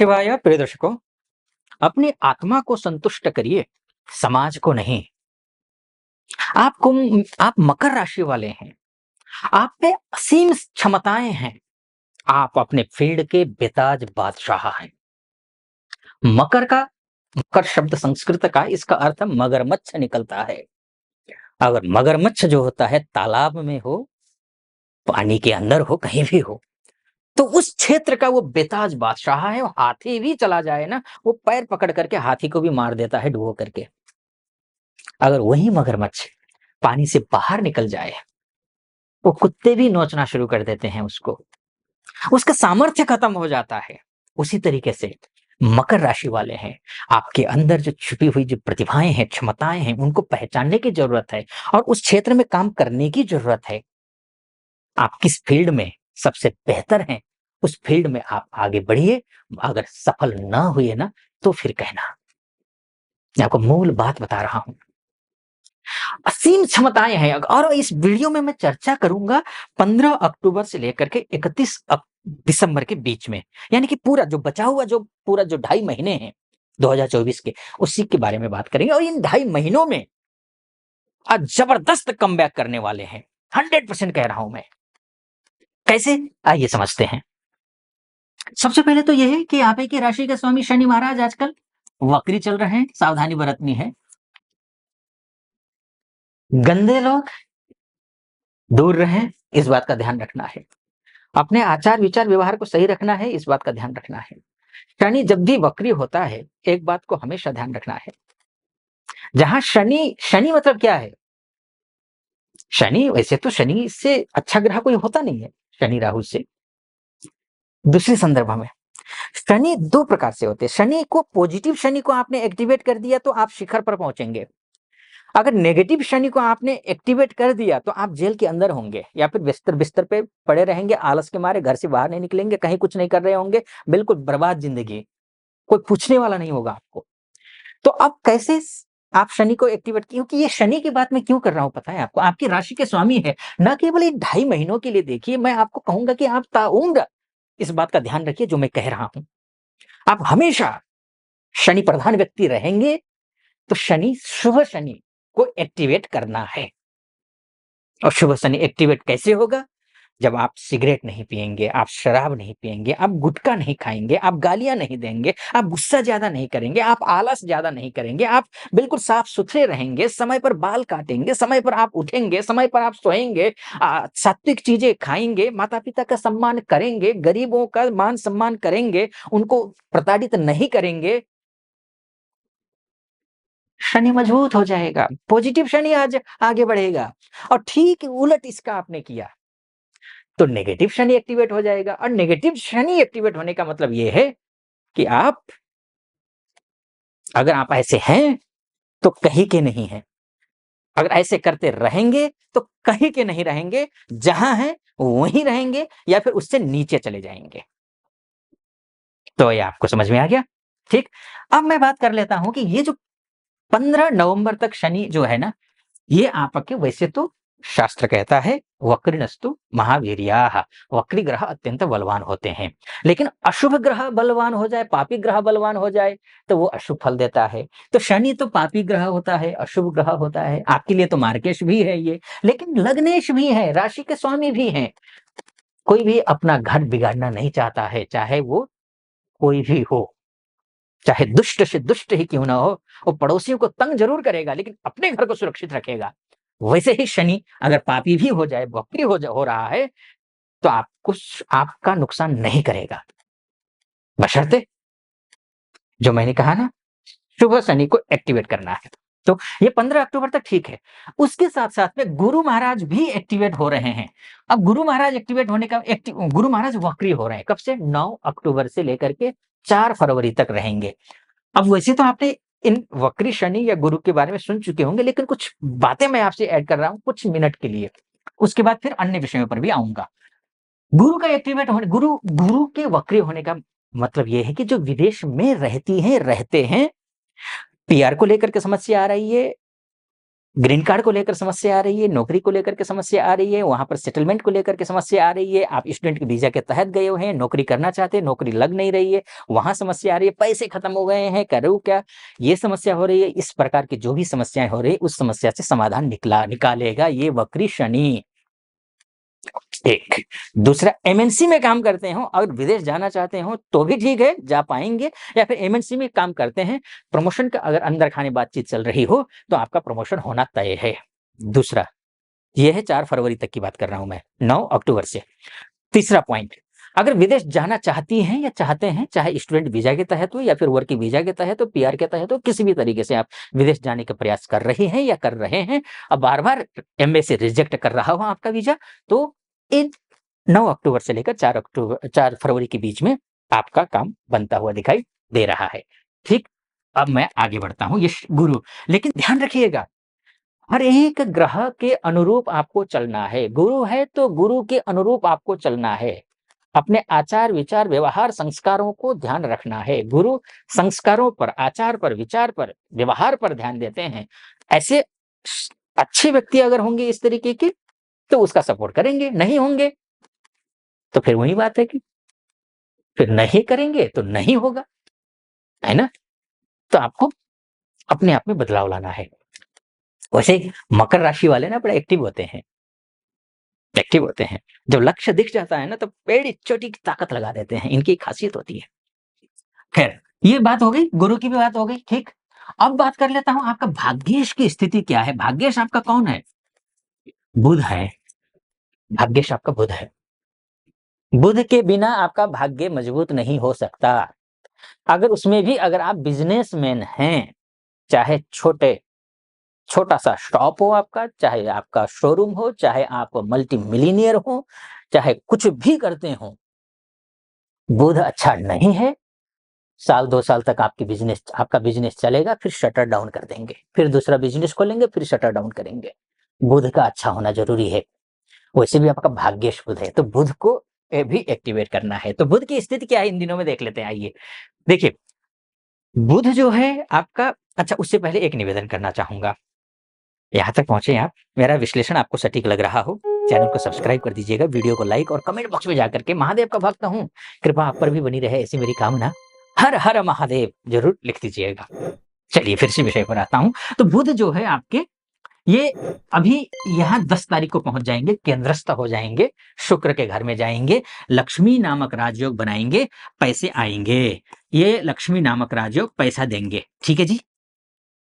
शिवाय प्रिय दर्शकों, अपनी आत्मा को संतुष्ट करिए, समाज को नहीं। आपको आप मकर राशि वाले हैं, आप पे असीम क्षमताएं हैं, आप अपने फील्ड के बेताज बादशाह हैं। मकर का मकर शब्द संस्कृत का, इसका अर्थ मगरमच्छ निकलता है। अगर मगरमच्छ जो होता है तालाब में हो, पानी के अंदर हो, कहीं भी हो, तो उस क्षेत्र का वो बेताज बादशाह है। वो हाथी भी चला जाए ना, वो पैर पकड़ करके हाथी को भी मार देता है डुबो करके। अगर वही मगरमच्छ पानी से बाहर निकल जाए, वो कुत्ते भी नोचना शुरू कर देते हैं उसको, उसका सामर्थ्य खत्म हो जाता है। उसी तरीके से मकर राशि वाले हैं, आपके अंदर जो छुपी हुई जो प्रतिभाएं हैं, क्षमताएं हैं, उनको पहचानने की जरूरत है और उस क्षेत्र में काम करने की जरूरत है। आप किस फील्ड में सबसे बेहतर हैं, उस फील्ड में आप आगे बढ़िए। अगर सफल ना हुए ना, तो फिर कहना। मैं आपको मूल बात बता रहा हूं, असीम क्षमताएं हैं। और इस वीडियो में मैं चर्चा करूंगा 15 अक्टूबर से लेकर के 31 दिसंबर के बीच में, यानी कि पूरा जो बचा हुआ पूरा जो 2.5 महीने हैं 2024 के, उसी के बारे में बात करेंगे। और इन 2.5 महीनों में आज जबरदस्त कमबैक करने वाले हैं, 100% कह रहा हूं मैं। कैसे, आइए समझते हैं। सबसे पहले तो यह है कि आप ही की राशि के स्वामी शनि महाराज आजकल वक्री चल रहे हैं, सावधानी बरतनी है। गंदे लोग दूर रहें, इस बात का ध्यान रखना है। अपने आचार विचार व्यवहार को सही रखना है, इस बात का ध्यान रखना है। शनि जब भी वक्री होता है, एक बात को हमेशा ध्यान रखना है। जहां शनि शनि मतलब क्या है? शनि, वैसे तो शनि से अच्छा ग्रह कोई होता नहीं है, शनि राहु से। दूसरे संदर्भ में शनि दो प्रकार से होते हैं। शनि को, पॉजिटिव शनि को आपने एक्टिवेट कर दिया तो आप शिखर पर पहुंचेंगे। अगर नेगेटिव शनि को आपने एक्टिवेट कर दिया तो आप जेल के अंदर होंगे, या फिर बिस्तर बिस्तर पे पड़े रहेंगे, आलस के मारे घर से बाहर नहीं निकलेंगे, कहीं कुछ नहीं कर रहे होंगे, बिल्कुल बर्बाद जिंदगी, कोई पूछने वाला नहीं होगा आपको। तो अब कैसे आप शनि को एक्टिवेट, क्योंकि ये शनि की बात मैं क्यों कर रहा हूं पता है आपको? आपकी राशि के स्वामी है, न केवल ये 2.5 महीनों के लिए। देखिए, मैं आपको कहूंगा कि आप ताउम्र इस बात का ध्यान रखिए जो मैं कह रहा हूं। आप हमेशा शनि प्रधान व्यक्ति रहेंगे, तो शनि, शुभ शनि को एक्टिवेट करना है। और शुभ शनि एक्टिवेट कैसे होगा? जब आप सिगरेट नहीं पिएंगे, आप शराब नहीं पिएंगे, आप गुटखा नहीं खाएंगे, आप गालियां नहीं देंगे, आप गुस्सा ज्यादा नहीं करेंगे, आप आलस ज्यादा नहीं करेंगे, आप बिल्कुल साफ सुथरे रहेंगे, समय पर बाल काटेंगे, समय पर आप उठेंगे, समय पर आप सोएंगे, सात्विक चीजें खाएंगे, माता पिता का सम्मान करेंगे, गरीबों का मान सम्मान करेंगे, उनको प्रताड़ित नहीं करेंगे। शनि मजबूत हो जाएगा, पॉजिटिव शनि आज आगे बढ़ेगा। और ठीक उलट इसका आपने किया तो नेगेटिव शनि एक्टिवेट हो जाएगा। और नेगेटिव शनि एक्टिवेट होने का मतलब यह है कि अगर आप ऐसे हैं तो कहीं के नहीं हैं, अगर ऐसे करते रहेंगे तो कहीं के नहीं रहेंगे, जहां हैं वहीं रहेंगे या फिर उससे नीचे चले जाएंगे। तो ये आपको समझ में आ गया? ठीक। अब मैं बात कर लेता हूं कि ये जो 15 नवंबर तक शनि जो है ना, ये आपके, वैसे तो शास्त्र कहता है वक्रिणस्तु महावीर्याः, वक्री ग्रह अत्यंत बलवान होते हैं। लेकिन अशुभ ग्रह बलवान हो जाए, पापी ग्रह बलवान हो जाए, तो वो अशुभ फल देता है। तो शनि तो पापी ग्रह होता है, अशुभ ग्रह होता है। आपके लिए तो मार्केश भी है ये, लेकिन लग्नेश भी है, राशि के स्वामी भी हैं। कोई भी अपना घर बिगाड़ना नहीं चाहता है, चाहे वो कोई भी हो, चाहे दुष्ट से दुष्ट ही क्यों ना हो। वो पड़ोसियों को तंग जरूर करेगा, लेकिन अपने घर को सुरक्षित रखेगा। वैसे ही शनि अगर पापी भी हो जाए, वक्री हो रहा है, तो आपको, आपका नुकसान नहीं करेगा, बशर्ते जो मैंने कहा ना, शुभ शनि को एक्टिवेट करना है। तो ये 15 अक्टूबर तक ठीक है। उसके साथ साथ में गुरु महाराज भी एक्टिवेट हो रहे हैं। अब गुरु महाराज एक्टिवेट होने का, गुरु महाराज वक्री हो रहे हैं। कब से? 9 अक्टूबर से लेकर के 4 फरवरी तक रहेंगे। अब वैसे तो आपने इन वक्री शनि या गुरु के बारे में सुन चुके होंगे, लेकिन कुछ बातें मैं आपसे ऐड कर रहा हूं कुछ मिनट के लिए। उसके बाद फिर अन्य विषयों पर भी आऊंगा। गुरु का एक्टिवेट होने, गुरु गुरु के वक्री होने का मतलब यह है कि जो विदेश में रहती हैं, रहते हैं, पीआर को लेकर के समस्या आ रही है, ग्रीन कार्ड को लेकर समस्या आ रही है, नौकरी को लेकर के समस्या आ रही है, वहाँ पर सेटलमेंट को लेकर के समस्या आ रही है, आप स्टूडेंट के वीज़ा के तहत गए हुए हैं, नौकरी करना चाहते हैं, नौकरी लग नहीं रही है, वहाँ समस्या आ रही है, पैसे खत्म हो गए हैं, करूँ क्या? ये समस्या हो रही है, इस प्रकार की जो भी समस्याएँ हो रही है, उस समस्या से समाधान निकालेगा ये वक्री शनि। एक, दूसरा एमएनसी में काम करते हो और विदेश जाना चाहते हो तो भी ठीक है, जा पाएँगे या फिर एमएनसी में काम करते हैं, प्रमोशन का अगर अंदर खाने बातचीत चल रही हो, तो आपका प्रमोशन होना तय है। दूसरा, ये है 4 फरवरी तक की बात कर रहा हूँ मैं, 9 अक्टूबर से। तीसरा पॉइंट, अगर विदेश जाना चाहती हैं या चाहते हैं, चाहे स्टूडेंट वीज़ा के तहत हो या फिर वर्किंग वीज़ा के तहत हो, पीआर के तहत हो, किसी भी तरीके से आप विदेश जाने का प्रयास कर रही हैं या कर रहे हैं, अब बार-बार एम्बेसी रिजेक्ट कर रहा हो आपका वीज़ा, तो इन 9 अक्टूबर से लेकर 4 फरवरी के बीच में आपका काम बनता हुआ दिखाई दे रहा है। ठीक? अब मैं आगे बढ़ता हूँ, ये गुरु, लेकिन ध्यान रखिएगा, हर एक ग्रह के अनुरूप आपको चलना है। गुरु है तो गुरु के अनुरूप आपको चलना है। अपने आचार, विचार, व्यवहार, संस्कारों को ध्यान रखना है। गुरु संस्कारों पर, आचार पर, विचार पर, व्यवहार पर ध्यान देते हैं। ऐसे अच्छे व्यक्ति अगर होंगे इस तरीके के, तो उसका सपोर्ट करेंगे, नहीं होंगे तो फिर वही बात है कि फिर नहीं करेंगे तो नहीं होगा, है ना? तो आपको अपने आप में बदलाव लाना है। वैसे मकर राशि वाले ना बड़े एक्टिव होते हैं। जब लक्ष्य दिख जाता है ना तो पेड़ चोटी की ताकत लगा देते हैं, इनकी खासियत होती है। खैर, ये बात हो गई, गुरु की भी बात हो गई, ठीक। अब बात कर लेता हूँ आपका भाग्येश की स्थिति क्या है? भाग्येश आपका कौन है? बुध है। भाग्येश आपका बुध है। बुध के बिना आपका भाग्य मजबूत नहीं हो सकता। अगर उसमें भी अगर आप बिजनेसमैन हैं, चाहे छोटा-सा शॉप हो आपका, चाहे आपका शोरूम हो, चाहे आप मल्टी मिलियनियर हो, चाहे कुछ भी करते हो, बुध अच्छा नहीं है, साल 2 साल तक आपका बिज़नेस चलेगा, फिर शटर डाउन कर देंगे। फिर दूसरा बिज़नेस खोलेंगे, फिर शटर डाउन करेंगे। बुध का अच्छा होना ज़रूरी है। वैसे भी आपका भाग्येश बुध है, तो बुध को भी एक्टिवेट करना है। तो बुध की स्थिति क्या है इन दिनों में देख लेते हैं, आइए। देखिए, बुध जो है आपका, अच्छा उससे पहले एक निवेदन करना चाहूँगा। यहाँ तक पहुँचे आप, मेरा विश्लेषण आपको सटीक लग रहा हो, चैनल को सब्सक्राइब कर दीजिएगा, वीडियो को लाइक और कमेंट बॉक्स में जाकर के महादेव का भक्त हूँ, कृपा आप पर भी बनी रहे ऐसी मेरी कामना। हर हर महादेव ज़रूर लिख दीजिएगा। चलिए फिर से विषय पर आता हूँ। तो बुध जो है आपके, ये अभी यहाँ 10 तारीख को पहुँच जाएँगे, केंद्रस्थ हो जाएँगे, शुक्र के घर में जाएँगे, लक्ष्मी नामक राजयोग बनाएँगे, पैसे आएँगे। ये लक्ष्मी नामक राजयोग पैसा देंगे, ठीक है जी?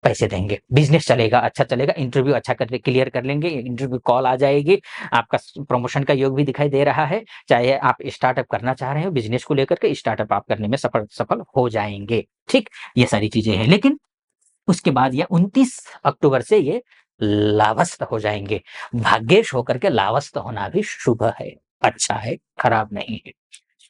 पैसे देंगे, बिज़नेस चलेगा, अच्छा चलेगा, इंटरव्यू अच्छा कर क्लियर कर लेंगे, इंटरव्यू कॉल आ जाएगी, आपका प्रमोशन का योग भी दिखाई दे रहा है, चाहे आप स्टार्टअप करना चाह रहे हो, बिज़नेस को लेकर के स्टार्टअप आप करने में सफल हो जाएँगे, ठीक? ये सारी चीज़ें हैं, लेकिन उसके बाद या 29 अक्टूबर से ये लाभस्थ हो जाएँगे। भाग्येश होकर के लाभस्थ होना भी शुभ है, अच्छा है, खराब नहीं है।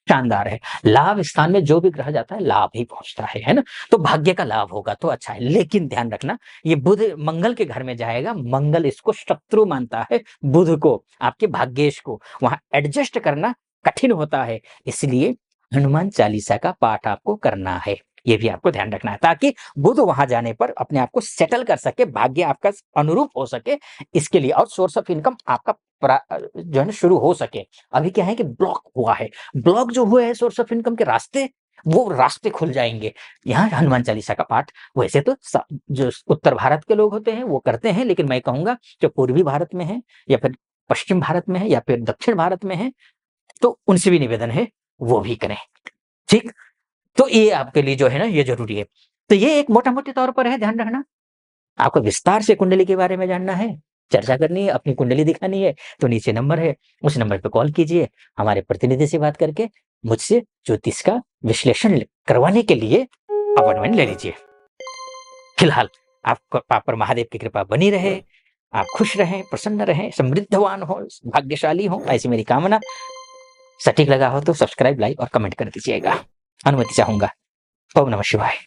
शानदार है। लाभ स्थान में जो भी ग्रह जाता है, लाभ ही पहुँचता है ना? तो भाग्य का लाभ होगा तो अच्छा है। लेकिन ध्यान रखना, ये बुध मंगल के घर में जाएगा, मंगल इसको शत्रु मानता है, बुध को, आपके भाग्येश को। वहाँ एडजस्ट करना कठिन होता है, इसलिए हनुमान चालीसा का पाठ आपको करना है। ये भी आपको ध्यान रखना है, ताकि बुध वहाँ जाने पर अपने आप को सेटल कर सके, भाग्य आपका अनुरूप हो सके, इसके लिए और सोर्स ऑफ इनकम आपका जो है ना शुरू हो सके। अभी क्या है कि ब्लॉक हुआ है। ब्लॉक जो हुए हैं सोर्स ऑफ इनकम के रास्ते, वो रास्ते खुल जाएँगे। यहाँ हनुमान चालीसा का पाठ वैसे तो जो उत्तर भारत के लोग होते हैं वो करते हैं, लेकिन मैं कहूँगा जो पूर्वी भारत में है या फिर पश्चिम भारत में है या फिर दक्षिण भारत में है, तो उनसे भी निवेदन है वो भी करें। ठीक? तो ये आपके लिए जो है ना ये ज़रूरी है। तो ये एक मोटा-मोटे तौर पर है, ध्यान रखना। आपको विस्तार से कुंडली के बारे में जानना है, चर्चा करनी है, अपनी कुंडली दिखानी है, तो नीचे नंबर है, उस नंबर पे कॉल कीजिए। हमारे प्रतिनिधि से बात करके मुझसे ज्योतिष का विश्लेषण करवाने के लिए अपॉइंटमेंट ले लीजिए। फिलहाल आपको आप पर महादेव की कृपा बनी रहे, आप खुश रहें, प्रसन्न रहें, समृद्धवान हो, भाग्यशाली हो, ऐसी मेरी कामना। सटीक लगा हो तो सब्सक्राइब, लाइक और कमेंट कर दीजिएगा। अनुमति चाहूँगा। ओम नमः शिवाय।